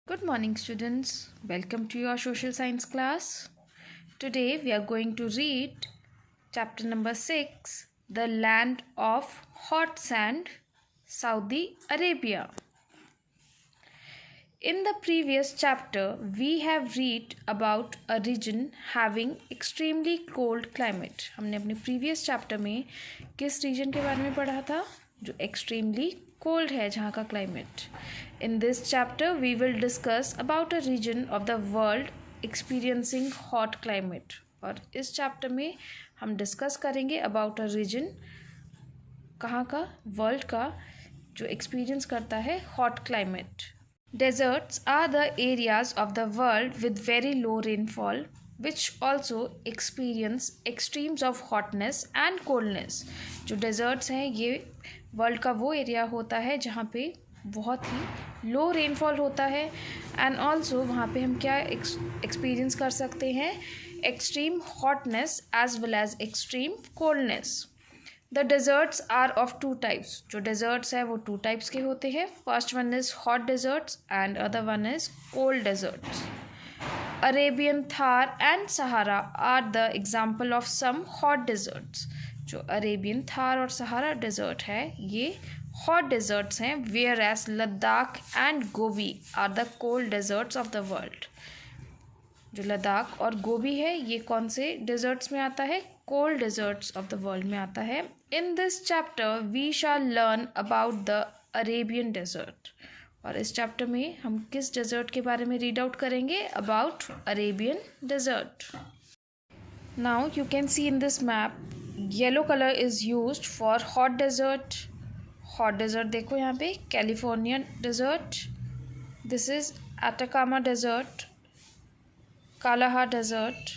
Good morning, students. Welcome to your social science class. Today we are going to read chapter number 6, The Land of Hot Sand, Saudi Arabia. In the previous chapter, we have read about a region having extremely cold climate. हमने अपने previous chapter में किस region के बारे में पढ़ा था जो extremely cold है जहाँ का climate. In this chapter, we will discuss about a region of the world experiencing hot climate. और इस chapter में हम discuss करेंगे about a region कहाँ का world का जो experience करता है hot climate. Deserts are the areas of the world with very low rainfall, which also experience extremes of hotness and coldness. जो deserts हैं ये वर्ल्ड का वो एरिया होता है जहाँ पे बहुत ही लो रेनफॉल होता है एंड ऑल्सो वहाँ पे हम क्या एक्सपीरियंस कर सकते हैं extreme hotness as well as extreme coldness. The deserts are of two types. जो डेजर्ट्स है वो टू टाइप्स के होते हैं. First one is hot deserts and other one is cold deserts. Arabian Thar and Sahara are the example of some hot deserts. जो Arabian Thar और Sahara desert है ये हॉट डेजर्ट्स हैं. Whereas Ladakh and Gobi are the cold deserts of the world. जो लद्दाख और गोबी है ये कौन से डेजर्ट्स में आता है? Cold deserts of the world में आता है. In this chapter we shall learn about the Arabian desert. और इस चैप्टर में हम किस डेजर्ट के बारे में रीड आउट करेंगे? About Arabian desert. Now you can see in this map yellow colour is used for hot desert. Hot desert देखो यहाँ पे Californian desert, this is Atacama desert, Kalahar Desert,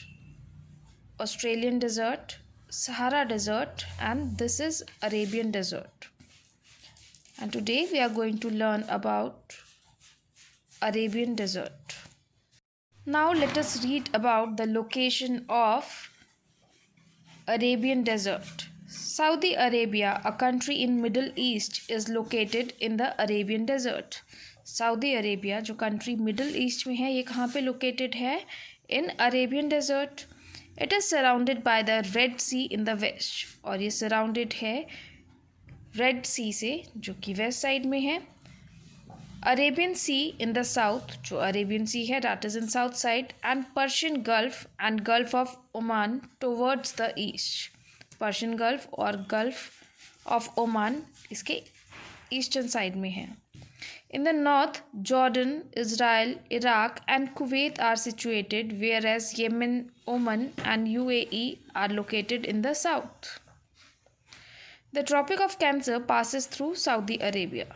Australian Desert, Sahara Desert, and this is Arabian Desert. And today we are going to learn about Arabian Desert. Now let us read about the location of Arabian Desert. Saudi Arabia, a country in Middle East, is located in the Arabian Desert. Saudi Arabia जो country Middle East में है ये कहाँ पे located है? In Arabian desert. It is surrounded by the Red Sea in the west. और ये surrounded है रेड सी से जो कि वेस्ट साइड में है. Arabian Sea in the south. जो अरेबियन सी है that is in south side. And Persian Gulf and Gulf of Oman towards the east. Persian Gulf और गल्फ ऑफ ओमान इसके ईस्टर्न साइड में है. In the north, Jordan, Israel, Iraq and Kuwait are situated, whereas Yemen, Oman and UAE are located in the south. The Tropic of Cancer passes through Saudi Arabia.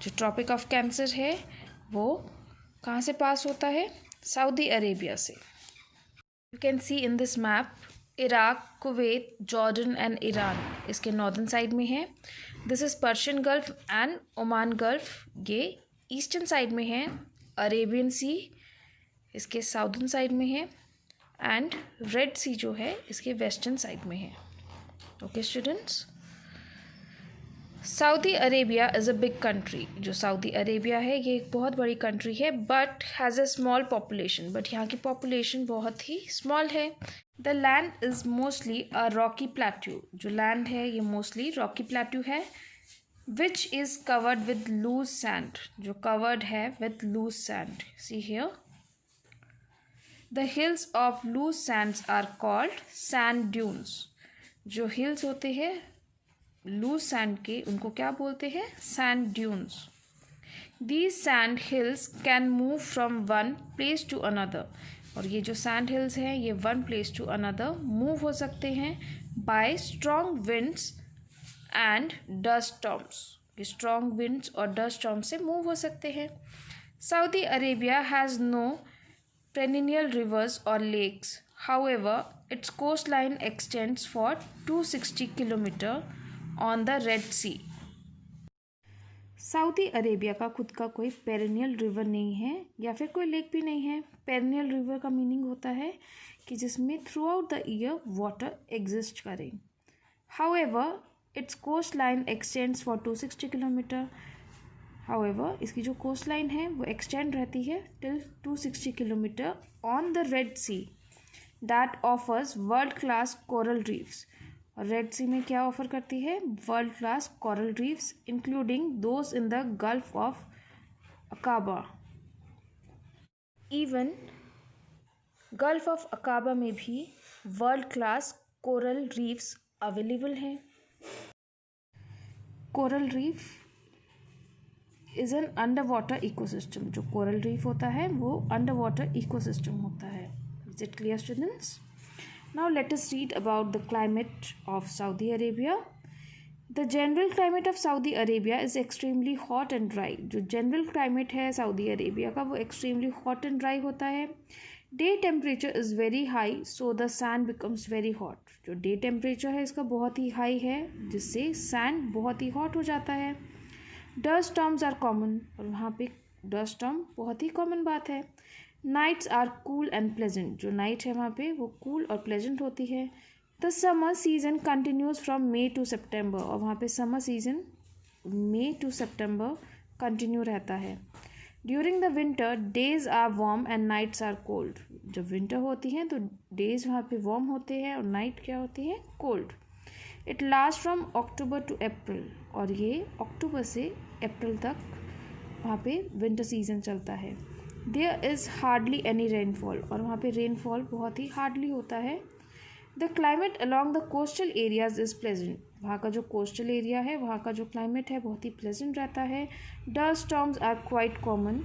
जो Tropic of Cancer है वो कहाँ से पास होता है? Saudi Arabia से. You can see in this map Iraq, Kuwait, Jordan and Iran इसके northern side में है. This is Persian Gulf and Oman gulf ये ईस्टर्न साइड में है. अरेबियन सी इसके साउदर्न साइड में है एंड रेड सी जो है इसके वेस्टर्न साइड में है. Okay students, Saudi Arabia is a big country. जो सऊदी अरेबिया है ये एक बहुत बड़ी कंट्री है but has a small population. But यहाँ की पॉपुलेशन बहुत ही स्मॉल है. The land is mostly a rocky plateau. जो लैंड है ये मोस्टली रॉकी प्लेट्यू है. Which is covered with loose sand. जो कवर्ड है with loose sand. See here the hills of loose sands are called sand dunes. जो hills होते हैं loose sand के उनको क्या बोलते हैं? Sand dunes. These sand hills can move from one place to another. और ये जो सैंड हिल्स हैं ये one place to another move हो सकते हैं by strong winds and dust storms. ये स्ट्रॉन्ग विंड्स और डस्ट स्टॉर्म से मूव हो सकते हैं. Saudi Arabia has no perennial rivers or lakes. However, its coastline extends for 260 kilometers on the Red Sea. Saudi Arabia का खुद का कोई पेरिनियल रिवर नहीं है या फिर कोई लेक भी नहीं है. पेरिनियल रिवर का मीनिंग होता है कि जिसमें throughout the year water exist करे. However its coast line extends for 260 kilometre. However इसकी जो कोस्ट लाइन है वो एक्सटेंड रहती है till 260 kilometre on the Red Sea that offers world class coral reefs. और रेड सी में क्या ऑफर करती है? World class coral reefs including those in the Gulf of Aqaba. Even Gulf of Aqaba में भी world class coral reefs available हैं। Coral reef is an under water ecosystem. जो coral reef होता है वो अंडर वाटर इकोसिस्टम होता है। Is it clear students? Now let us read about the climate of Saudi Arabia. The general climate of Saudi Arabia is extremely hot and dry. जो general climate है Saudi Arabia का वो extremely hot and dry होता है। Day temperature is very high so the sand becomes very hot. जो day temperature है इसका बहुत ही हाई है जिससे सैंड बहुत ही हॉट हो जाता है। Dust storms are common. और वहाँ पे डस्ट स्टॉर्म बहुत ही कॉमन बात है। Nights are cool and pleasant. जो नाइट है वहाँ पे वो कूल और प्लेजेंट होती है। The summer season continues from May to September. और वहाँ पे summer season May to September continue रहता है। During the winter days are warm and nights are cold. जब विंटर होती हैं तो डेज वहाँ पे वार्म होते हैं और नाइट क्या होती है? Cold. It last from October to April. और ये अक्टूबर से अप्रैल तक वहाँ पे विंटर सीजन चलता है। There is hardly any rainfall. और वहाँ पे रेनफॉल बहुत ही हार्डली होता है। The climate along the coastal areas is pleasant. वहाँ का जो कोस्टल एरिया है वहाँ का जो क्लाइमेट है बहुत ही प्लेजेंट रहता है। Dust storms are quite common.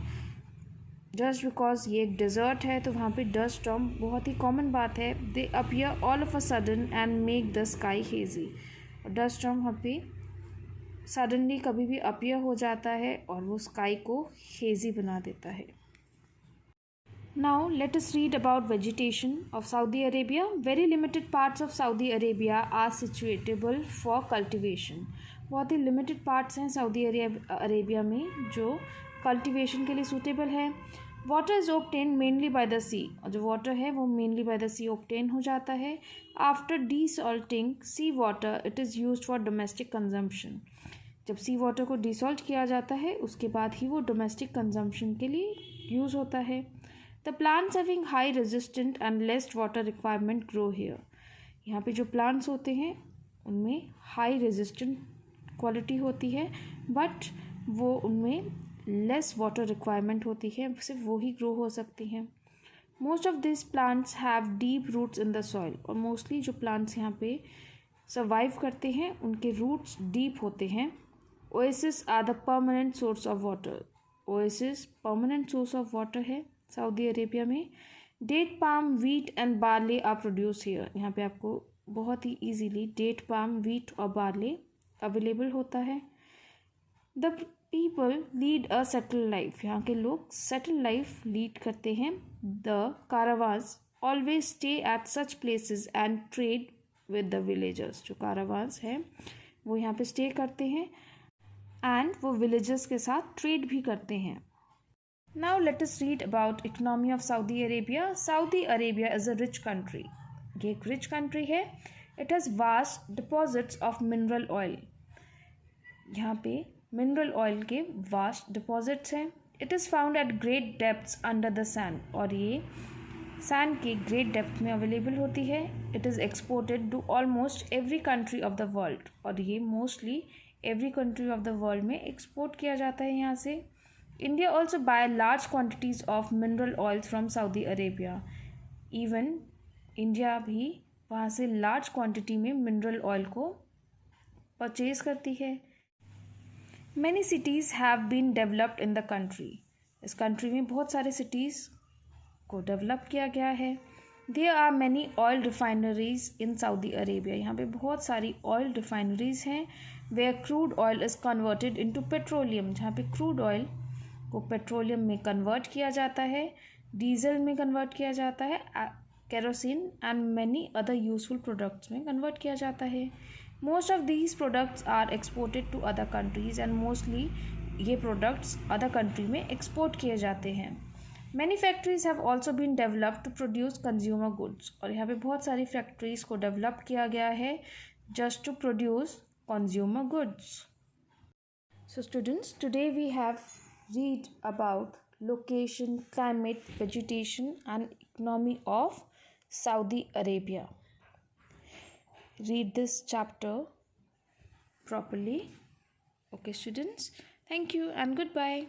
Just because ये एक डेजर्ट है तो वहाँ पे डस्ट स्टॉर्म बहुत ही कॉमन बात है। दे appear all of a sudden and make the sky hazy. और डस्ट स्टॉर्म वहाँ पे सडनली कभी भी अपीयर हो जाता है और वो स्काई को हेजी बना देता है। Now let us read about vegetation of Saudi Arabia. Very limited parts of Saudi Arabia are situatable for cultivation. बहुत ही limited parts हैं सऊदी अरेबिया में जो cultivation के लिए suitable है। Water is obtained mainly by the sea. और जो water है वो mainly by the sea obtain हो जाता है। After desalting sea water, it is used for domestic consumption. जब सी वाटर को डिसॉल्ट किया जाता है उसके बाद ही वो डोमेस्टिक कंजम्पशन के लिए यूज़ होता है। The plants having high resistant and less water requirement grow here. यहाँ पे जो प्लांट्स होते हैं उनमें हाई रेजिस्टेंट क्वालिटी होती है बट वो उनमें लेस वाटर रिक्वायरमेंट होती है, सिर्फ वो ही ग्रो हो सकती हैं। Most of this plants have deep roots in the soil. और मोस्टली जो प्लांट्स यहाँ पे सर्वाइव करते हैं उनके रूट्स डीप होते हैं। Oasis are the permanent source of water. Oasis permanent source of water है सऊदी अरेबिया में। Date palm wheat and barley are produce here. यहाँ पे आपको बहुत ही इजीली डेट पाम वीट और बार्ले अवेलेबल होता है। The people lead a settle life. यहाँ के लोग सेटल लाइफ लीड करते हैं। The caravans always stay at such places and trade with the villagers. जो कारावांस हैं वो यहाँ पे स्टे करते हैं एंड वो विलेजर्स के साथ ट्रेड भी करते हैं। Now let us read about economy of Saudi Arabia. Saudi Arabia is a rich country. ये एक rich country है. It has vast deposits of mineral oil. यहाँ पे mineral oil के vast deposits हैं. It is found at great depths under the sand. और ये sand के great depth में available होती है. It is exported to almost every country of the world. और ये mostly every country of the world में export किया जाता है यहाँ से. India also buy large quantities of mineral oils from Saudi Arabia. Even India भी वहाँ से large quantity में mineral oil को purchase करती है. Many cities have been developed in the country. इस country में बहुत सारे cities को develop किया गया है. There are many oil refineries in Saudi Arabia. यहाँ पे बहुत सारी oil refineries हैं where crude oil is converted into petroleum. जहाँ पे crude oil को पेट्रोलियम में कन्वर्ट किया जाता है, डीजल में कन्वर्ट किया जाता है, kerosene and many other useful products में कन्वर्ट किया जाता है. Most of these products are exported to other countries and mostly ये प्रोडक्ट्स अदर कंट्री में एक्सपोर्ट किए जाते हैं. Many factories have also been developed to produce consumer goods. और यहाँ पे बहुत सारी फैक्ट्रीज को डेवलप किया गया है just to produce consumer goods. So students, today we have read about location, climate, vegetation and economy of Saudi Arabia. Read this chapter properly. Okay students, thank you and goodbye.